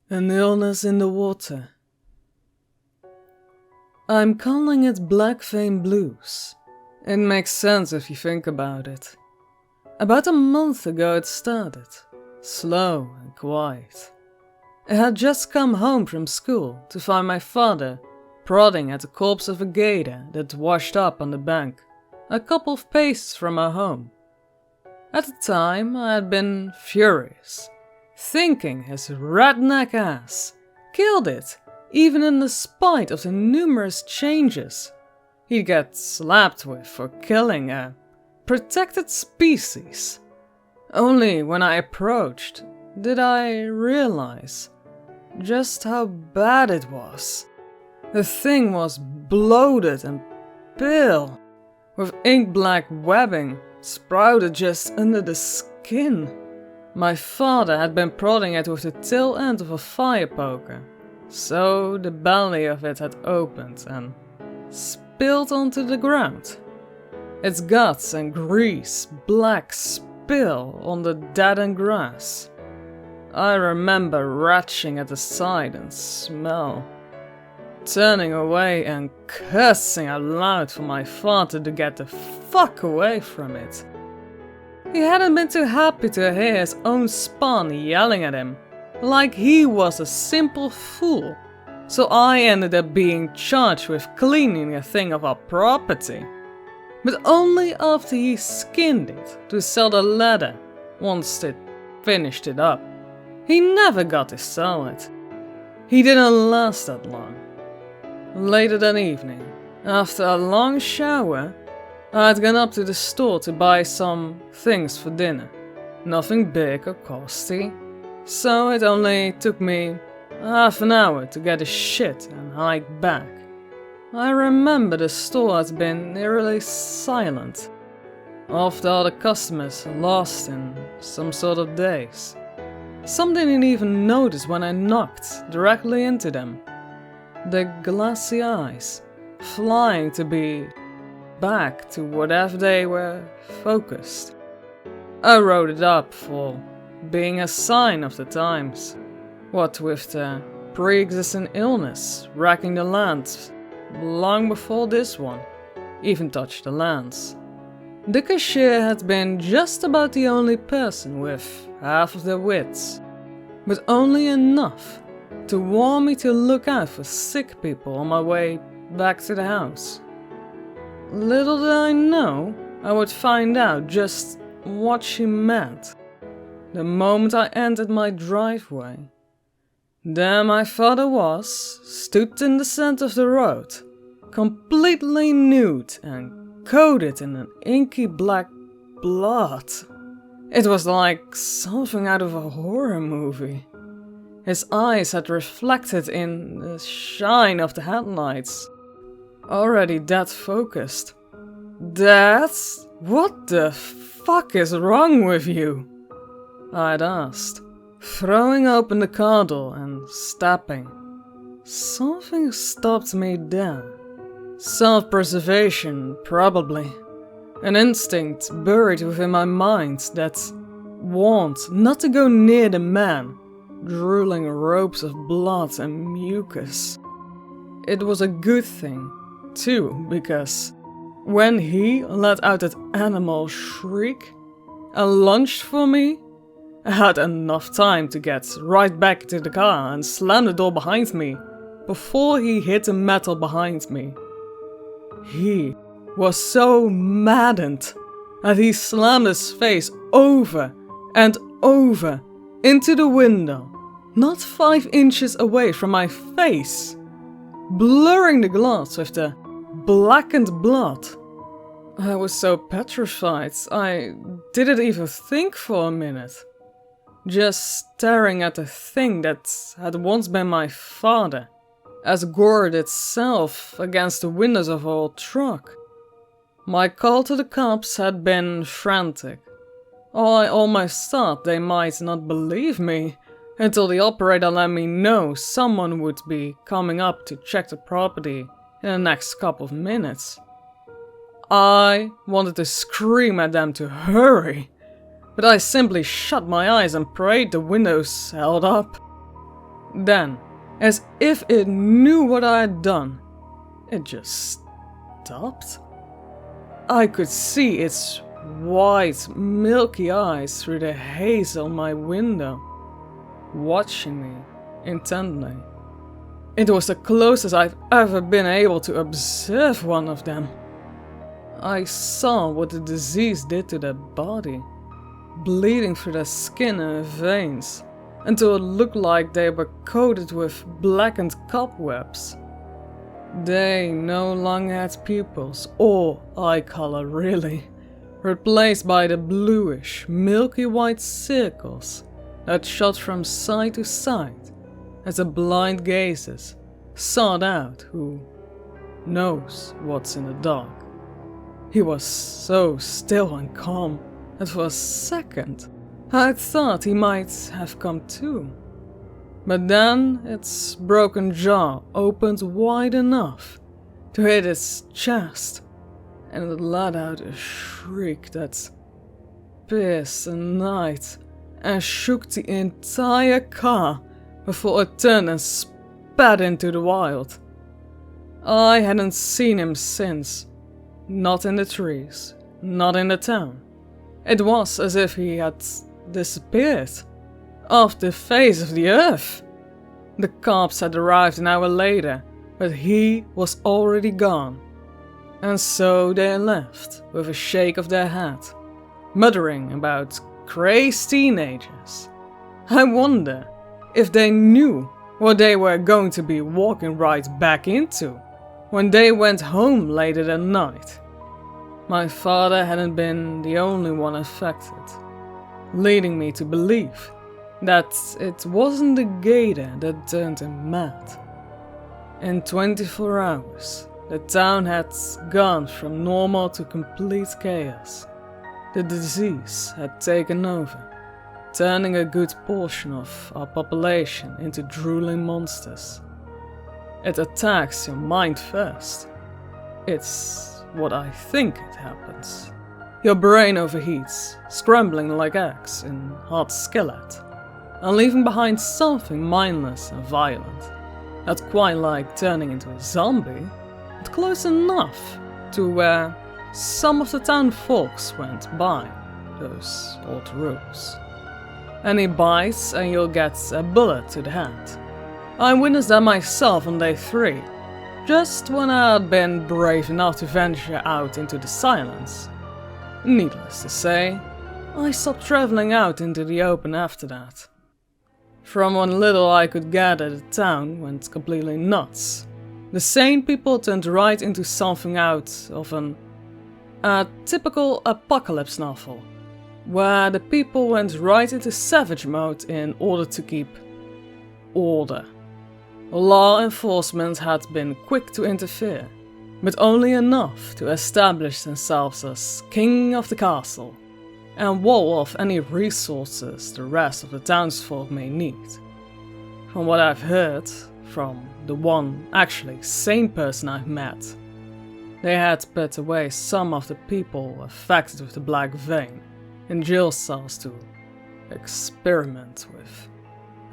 An illness in the water. I'm calling it Black Vein Blues. It makes sense if you think about it. About a month ago it started, slow and quiet. I had just come home from school to find my father prodding at the corpse of a gator that washed up on the bank, a couple of paces from our home. At the time I had been furious, thinking his redneck ass killed it, even in the spite of the numerous changes he'd get slapped with for killing a protected species. Only when I approached did I realize just how bad it was. The thing was bloated and pale, with ink-black webbing sprouted just under the skin. My father had been prodding it with the tail end of a fire poker, so the belly of it had opened and spilled onto the ground. Its guts and grease black spill on the deadened grass. I remember retching at the sight and smell, turning away and cursing out loud for my father to get the fuck away from it. He hadn't been too happy to hear his own spawn yelling at him, like he was a simple fool, so I ended up being charged with cleaning a thing of our property. But only after he skinned it to sell the leather once it finished it up. He never got to sell it. He didn't last that long. Later that evening, after a long shower, I had gone up to the store to buy some things for dinner. Nothing big or costly, so it only took me half an hour to get a shit and hike back. I remember the store had been eerily silent, after all the customers lost in some sort of daze. Some didn't even notice when I knocked directly into them. The glassy eyes, flying to be back to whatever they were focused. I wrote it up for being a sign of the times. What with the pre-existing illness wrecking the land long before this one even touched the lands. The cashier had been just about the only person with half of their wits, but only enough to warn me to look out for sick people on my way back to the house. Little did I know I would find out just what she meant the moment I entered my driveway. There my father was, stood in the center of the road, completely nude and coated in an inky black blood. It was like something out of a horror movie. His eyes had reflected in the shine of the headlights, already dead focused. Dad, what the fuck is wrong with you? I'd asked, throwing open the car door and stepping. Something stopped me then. Self-preservation, probably. An instinct buried within my mind that warned not to go near the man, drooling ropes of blood and mucus. It was a good thing, too, because when he let out that animal shriek and lunged for me, I had enough time to get right back to the car and slam the door behind me before he hit the metal behind me. He was so maddened that he slammed his face over and over into the window, not 5 inches away from my face, blurring the glass with the blackened blood. I was so petrified, I didn't even think for a minute, just staring at the thing that had once been my father, as gored itself against the windows of our old truck. My call to the cops had been frantic. I almost thought they might not believe me until the operator let me know someone would be coming up to check the property in the next couple of minutes. I wanted to scream at them to hurry, but I simply shut my eyes and prayed the windows held up. Then, as if it knew what I had done, it just stopped. I could see its white, milky eyes through the haze on my window, watching me intently. It was the closest I've ever been able to observe one of them. I saw what the disease did to their body, bleeding through their skin and veins, until it looked like they were coated with blackened cobwebs. They no longer had pupils or eye color really, replaced by the bluish, milky white circles that shot from side to side as the blind gazers sought out who knows what's in the dark. He was so still and calm that for a second I thought he might have come to. But then its broken jaw opened wide enough to hit its chest, and it let out a shriek that pierced the night and shook the entire car before it turned and spat into the wild. I hadn't seen him since, not in the trees, not in the town. It was as if he had disappeared off the face of the earth. The cops had arrived an hour later, but he was already gone. And so they left with a shake of their head, muttering about crazed teenagers. I wonder if they knew what they were going to be walking right back into when they went home later that night. My father hadn't been the only one affected, leading me to believe that it wasn't the gator that turned him mad. In 24 hours, the town had gone from normal to complete chaos. The disease had taken over, turning a good portion of our population into drooling monsters. It attacks your mind first. It's what I think it happens. Your brain overheats, scrambling like eggs in hot skillet, and leaving behind something mindless and violent. Not quite like turning into a zombie, but close enough to where some of the town folks went by those old rules. Any bites and you'll get a bullet to the head. I witnessed that myself on day 3, just when I had been brave enough to venture out into the silence. Needless to say, I stopped traveling out into the open after that. From what little I could gather, the town went completely nuts. The sane people turned right into something out of a typical apocalypse novel, where the people went right into savage mode in order to keep order. Law enforcement had been quick to interfere, but only enough to establish themselves as king of the castle and wall off any resources the rest of the townsfolk may need. From what I've heard, from the one actually sane person I've met, they had put away some of the people affected with the black vein in jail cells to experiment with.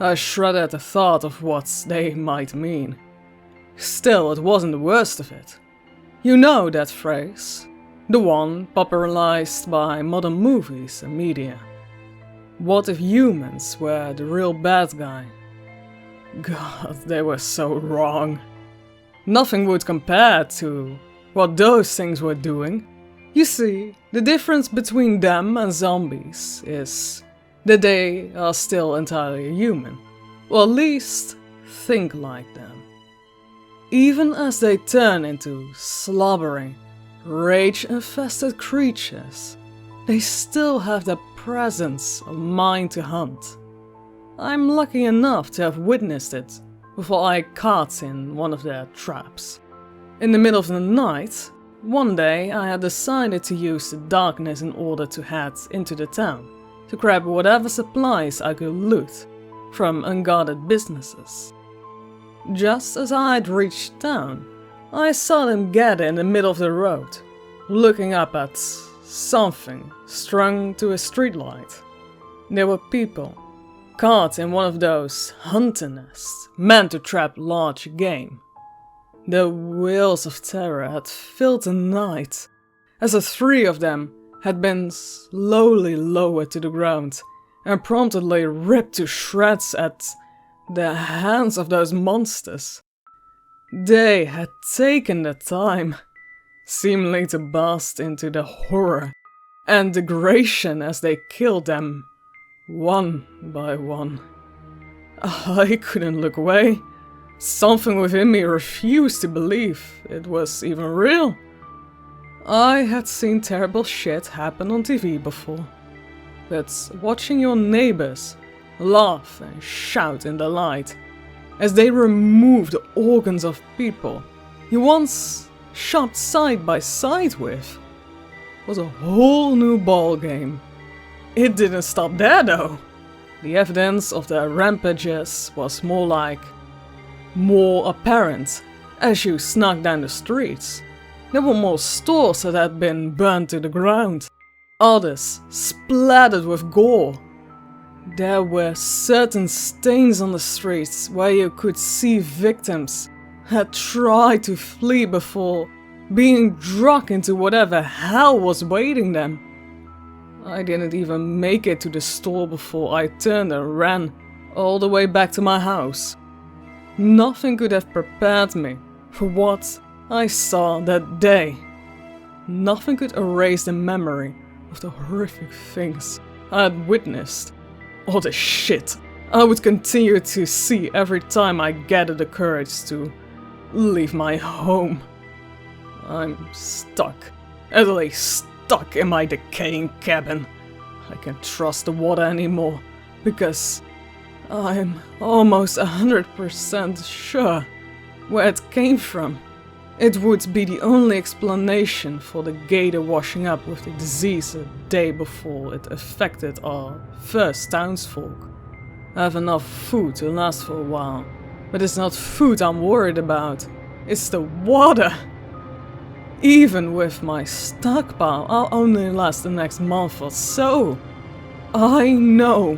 I shuddered at the thought of what they might mean. Still, it wasn't the worst of it. You know that phrase, the one popularized by modern movies and media. What if humans were the real bad guy? God, they were so wrong. Nothing would compare to what those things were doing. You see, the difference between them and zombies is that they are still entirely human, or at least think like them. Even as they turn into slobbering, rage-infested creatures, they still have the presence of mind to hunt. I'm lucky enough to have witnessed it before I caught in one of their traps. In the middle of the night, one day I had decided to use the darkness in order to head into the town, to grab whatever supplies I could loot from unguarded businesses. Just as I had reached town, I saw them gather in the middle of the road, looking up at something strung to a streetlight. There were people, caught in one of those hunter nests meant to trap large game. The wails of terror had filled the night, as the three of them had been slowly lowered to the ground and promptly ripped to shreds at the hands of those monsters. They had taken the time, seemingly to burst into the horror and degradation as they killed them, one by one. I couldn't look away. Something within me refused to believe it was even real. I had seen terrible shit happen on TV before, but watching your neighbors laugh and shout in the light as they remove the organs of people you once shopped side by side with was a whole new ballgame. It didn't stop there though. The evidence of the rampages was more apparent as you snuck down the streets. There were more stores that had been burned to the ground, others splattered with gore. There were certain stains on the streets where you could see victims had tried to flee before being dragged into whatever hell was waiting them. I didn't even make it to the store before I turned and ran all the way back to my house. Nothing could have prepared me for what I saw that day. Nothing could erase the memory of the horrific things I had witnessed, or the shit I would continue to see every time I gathered the courage to leave my home. I'm stuck, utterly stuck in my decaying cabin. I can't trust the water anymore, because I'm almost 100% sure where it came from. It would be the only explanation for the gator washing up with the disease a day before it affected our first townsfolk. I have enough food to last for a while, but it's not food I'm worried about, it's the water! Even with my stockpile, I'll only last the next month or so. I know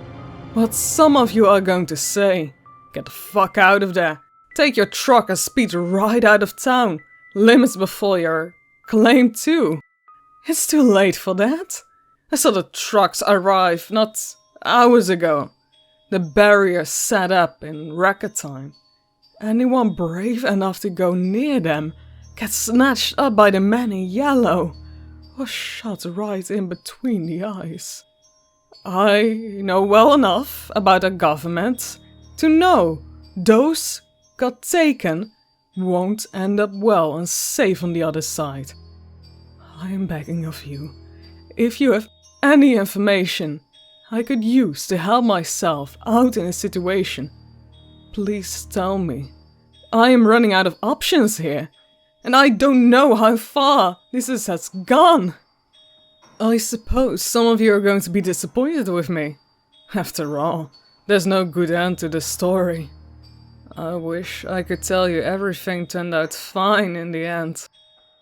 what some of you are going to say. Get the fuck out of there. Take your truck and speed right out of town. Limits before your claim too. It's too late for that. I saw the trucks arrive not hours ago. The barrier set up in record time. Anyone brave enough to go near them gets snatched up by the man in yellow, or shot right in between the eyes. I know well enough about the government to know those got taken won't end up well and safe on the other side. I am begging of you, if you have any information I could use to help myself out in a situation, please tell me. I am running out of options here, and I don't know how far this has gone. I suppose some of you are going to be disappointed with me. After all, there's no good end to the story. I wish I could tell you everything turned out fine in the end,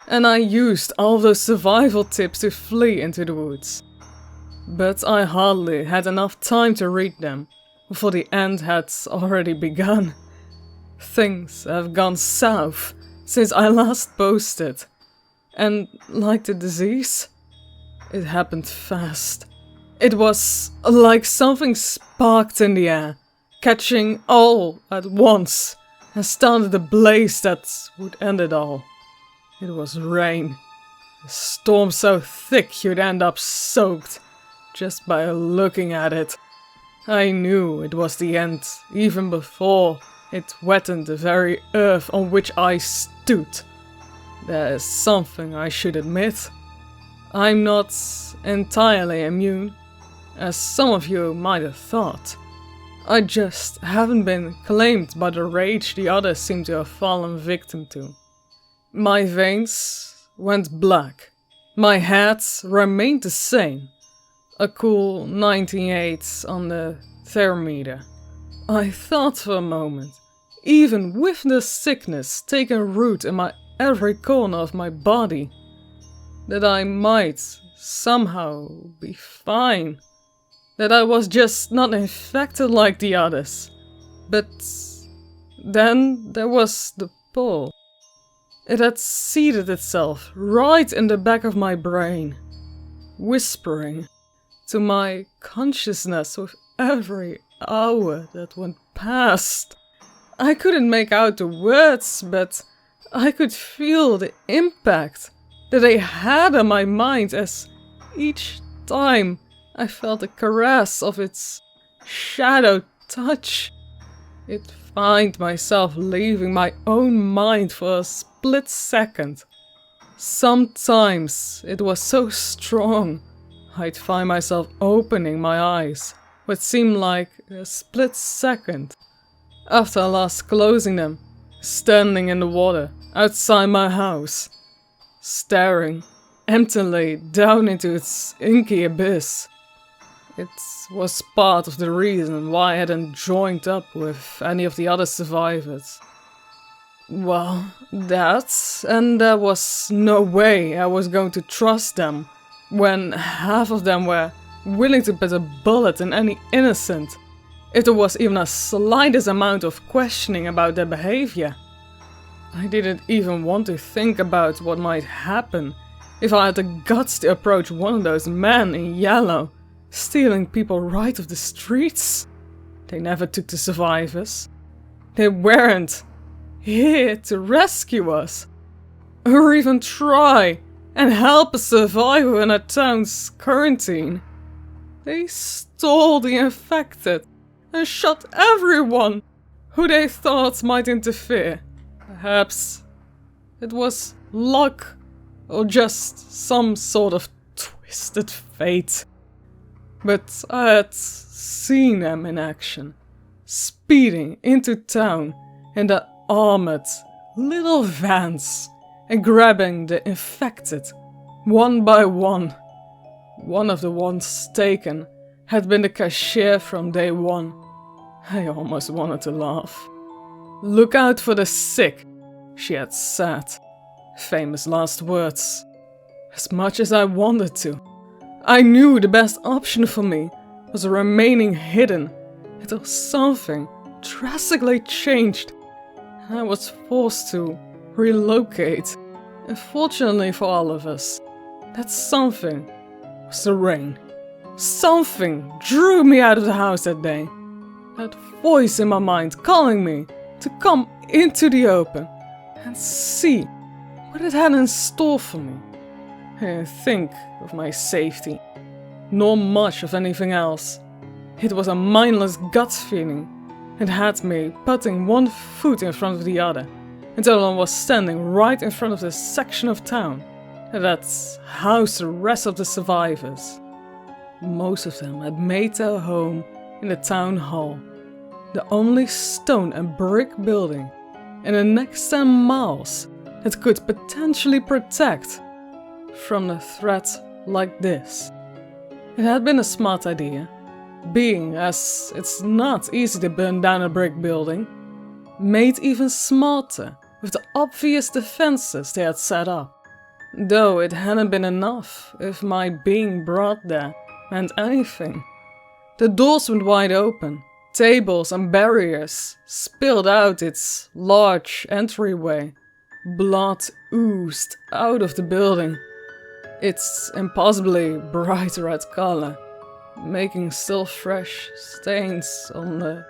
and I used all those survival tips to flee into the woods. But I hardly had enough time to read them before the end had already begun. Things have gone south since I last posted, and like the disease, it happened fast. It was like something sparked in the air, catching all at once, and started a blaze that would end it all. It was rain, a storm so thick you'd end up soaked just by looking at it. I knew it was the end even before it wetted the very earth on which I stood. There is something I should admit. I'm not entirely immune, as some of you might have thought. I just haven't been claimed by the rage the others seem to have fallen victim to. My veins went black. My head remained the same. A cool 98 on the thermometer. I thought for a moment, even with the sickness taking root in my every corner of my body, that I might somehow be fine, that I was just not infected like the others. But then there was the pull. It had seated itself right in the back of my brain, whispering to my consciousness with every hour that went past. I couldn't make out the words, but I could feel the impact that they had on my mind as each time I felt the caress of its shadow touch. I'd find myself leaving my own mind for a split second. Sometimes it was so strong, I'd find myself opening my eyes what seemed like a split second after last closing them, standing in the water outside my house, staring emptily down into its inky abyss. It was part of the reason why I hadn't joined up with any of the other survivors. Well, and there was no way I was going to trust them when half of them were willing to put a bullet in any innocent, if there was even a slightest amount of questioning about their behavior. I didn't even want to think about what might happen if I had the guts to approach one of those men in yellow, stealing people right off the streets. They never took the survivors. They weren't here to rescue us, or even try and help a survivor in a town's quarantine. They stole the infected and shot everyone who they thought might interfere. Perhaps it was luck or just some sort of twisted fate. But I had seen them in action, speeding into town in their armored little vans and grabbing the infected one by one. One of the ones taken had been the cashier from day one. I almost wanted to laugh. "Look out for the sick," she had said. Famous last words. As much as I wanted to, I knew the best option for me was remaining hidden until something drastically changed and I was forced to relocate. Unfortunately for all of us, that something was the rain. Something drew me out of the house that day. That voice in my mind calling me to come into the open and see what it had in store for me. I didn't think of my safety, nor much of anything else. It was a mindless gut feeling. It had me putting one foot in front of the other until I was standing right in front of the section of town that housed the rest of the survivors. Most of them had made their home in the town hall, the only stone and brick building in the next 10 miles that could potentially protect from a threat like this. It had been a smart idea, being as it's not easy to burn down a brick building, made even smarter with the obvious defenses they had set up. Though it hadn't been enough if my being brought there meant anything. The doors went wide open, tables and barriers spilled out its large entryway. Blood oozed out of the building, its impossibly bright red color making still fresh stains on the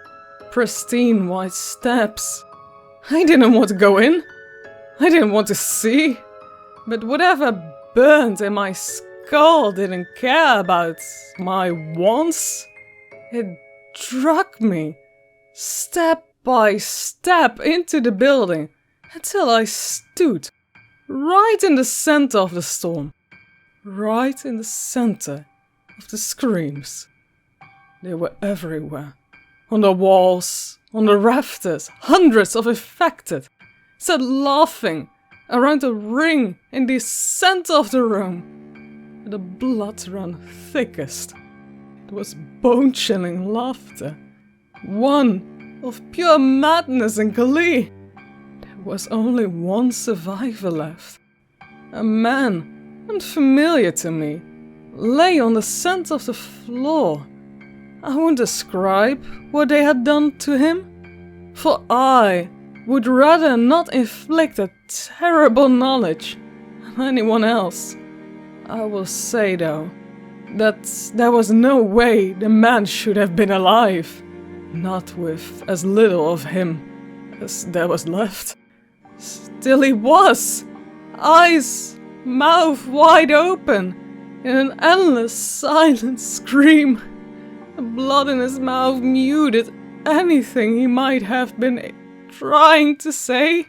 pristine white steps. I didn't want to go in. I didn't want to see. But whatever burned in my skull didn't care about my wants. It dragged me step by step into the building until I stood right in the center of the storm. Right in the center of the screams. They were everywhere. On the walls, on the rafters, hundreds of infected sat laughing around the ring in the center of the room. The blood ran thickest. It was bone-chilling laughter. One of pure madness and glee. There was only one survivor left. A man unfamiliar to me, lay on the center of the floor. I won't describe what they had done to him, for I would rather not inflict a terrible knowledge on anyone else. I will say, though, that there was no way the man should have been alive, not with as little of him as there was left. Still he was, eyes, mouth wide open, in an endless silent scream. The blood in his mouth muted anything he might have been trying to say,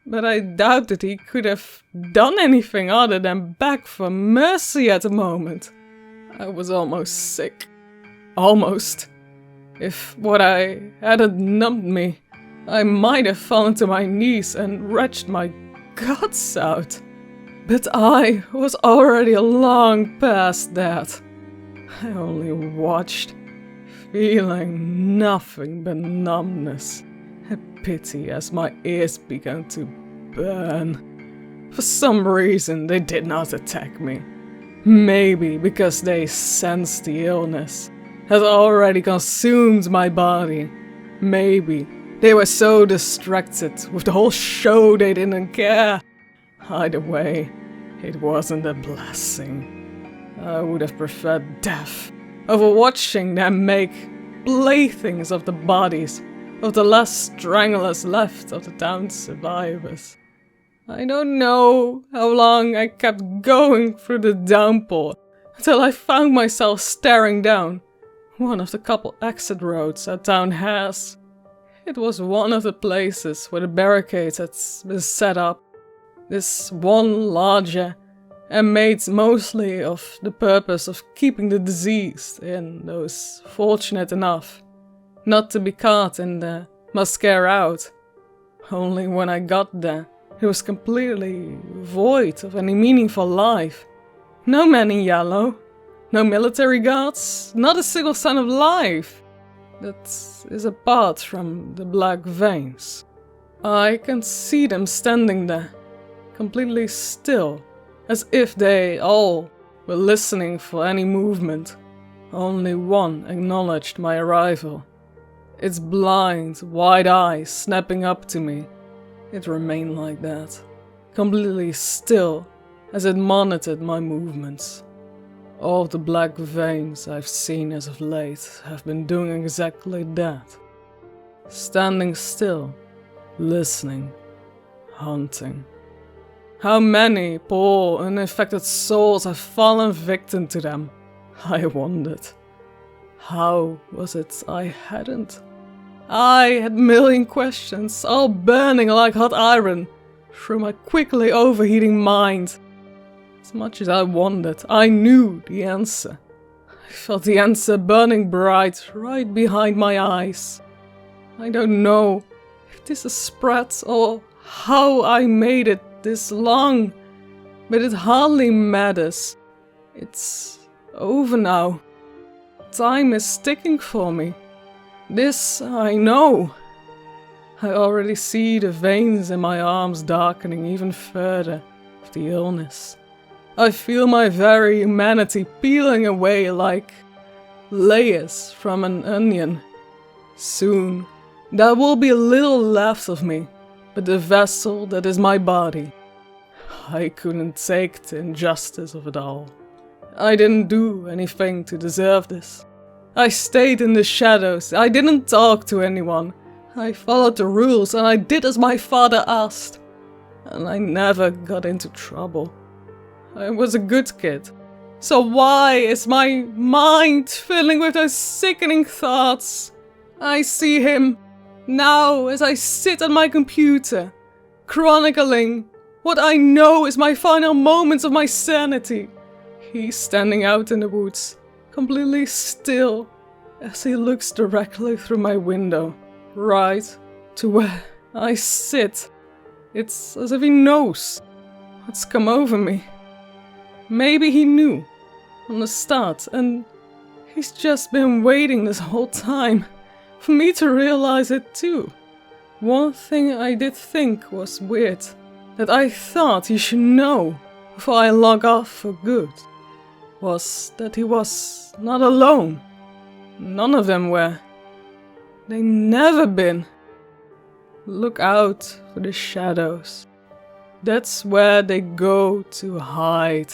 but I doubt that he could have done anything other than beg for mercy at the moment. I was almost sick. Almost. If what I hadn't numbed me, I might have fallen to my knees and retched my guts out. But I was already long past that. I only watched, feeling nothing but numbness and pity as my ears began to burn. For some reason they did not attack me. Maybe because they sensed the illness had already consumed my body. Maybe they were so distracted with the whole show they didn't care. Either way, it wasn't a blessing. I would have preferred death over watching them make playthings of the bodies of the last stranglers left of the town's survivors. I don't know how long I kept going through the downpour until I found myself staring down one of the couple exit roads our town has. It was one of the places where the barricades had been set up. This one larger and made mostly of the purpose of keeping the deceased in, those fortunate enough not to be caught in the masquerade out. Only when I got there, it was completely void of any meaningful life. No man in yellow, no military guards, not a single sign of life that is apart from the black veins. I can see them standing there, completely still, as if they all were listening for any movement. Only one acknowledged my arrival. Its blind, wide eyes snapping up to me. It remained like that, completely still, as it monitored my movements. All the black veins I've seen as of late have been doing exactly that. Standing still, listening, hunting. How many poor, uninfected souls have fallen victim to them? I wondered. How was it I hadn't? I had a million questions, all burning like hot iron through my quickly overheating mind. As much as I wondered, I knew the answer. I felt the answer burning bright right behind my eyes. I don't know if this is spread or how I made it this long, but it hardly matters. It's over now. Time is ticking for me. This I know. I already see the veins in my arms darkening even further with the illness. I feel my very humanity peeling away like layers from an onion. Soon, there will be little left of me, but the vessel that is my body. I couldn't take the injustice of it all. I didn't do anything to deserve this. I stayed in the shadows, I didn't talk to anyone. I followed the rules and I did as my father asked. And I never got into trouble. I was a good kid. So why is my mind filling with those sickening thoughts? I see him now as I sit at my computer, chronicling what I know is my final moments of my sanity. He's standing out in the woods, completely still, as he looks directly through my window, right to where I sit. It's as if he knows what's come over me. Maybe he knew from the start, and he's just been waiting this whole time for me to realize it too. One thing I did think was weird, that I thought he should know before I log off for good, was that he was not alone. None of them were. They never been. Look out for the shadows. That's where they go to hide.